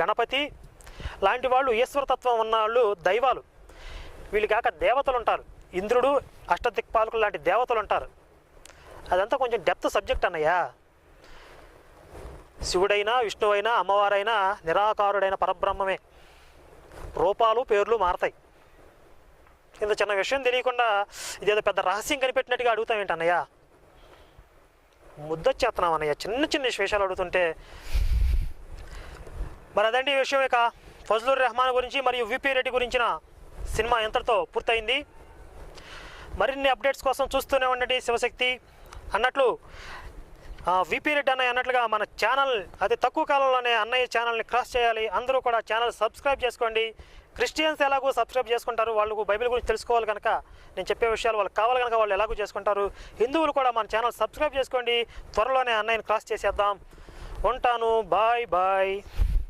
గణపతి లాంటి వాళ్ళు, ఈశ్వరతత్వం ఉన్న వాళ్ళు దైవాలు. వీళ్ళు కాక దేవతలు ఉంటారు, ఇంద్రుడు, అష్టదిక్పాలకులు లాంటి దేవతలు ఉంటారు. అదంతా కొంచెం డెప్త్ సబ్జెక్ట్ అన్నయ్య. శివుడైనా విష్ణువైనా అమ్మవారైనా నిరాకారుడైన పరబ్రహ్మమే. రూపాలు పేర్లు మారతాయి. ఇంత చిన్న విషయం తెలియకుండా ఇదేదో పెద్ద రహస్యం కనిపెట్టినట్టుగా అడుగుతాం ఏంటన్నయ్య? ముద్దొచ్చేస్తున్నాం అన్నయ్య చిన్న చిన్న విషయాలు అడుగుతుంటే. మరి అదండి ఈ విషయం. ఇక ఫజ్లుర్ రెహమాన్ గురించి మరియు విపి రెడ్డి గురించిన సినిమా ఎంతటితో పూర్తయింది. మరిన్ని అప్డేట్స్ కోసం చూస్తూనే ఉండండి శివశక్తి. అన్నట్లు విపి రెడ్డి అన్నయ్య అన్నట్లుగా మన ఛానల్ అతి తక్కువ కాలంలోనే అన్నయ్య ఛానల్ని క్రాస్ చేయాలి. అందరూ కూడా ఛానల్ సబ్స్క్రైబ్ చేసుకోండి. క్రిస్టియన్స్ ఎలాగో సబ్స్క్రైబ్ చేసుకుంటారు, వాళ్ళకు బైబిల్ గురించి తెలుసుకోవాలి కనుక, నేను చెప్పే విషయాలు వాళ్ళకి కావాలి కనుక వాళ్ళు ఎలాగో చేసుకుంటారు. హిందువులు కూడా మన ఛానల్ సబ్స్క్రైబ్ చేసుకోండి. త్వరలోనే అన్నయ్యని క్రాస్ చేసేద్దాం. ఉంటాను. Bye bye.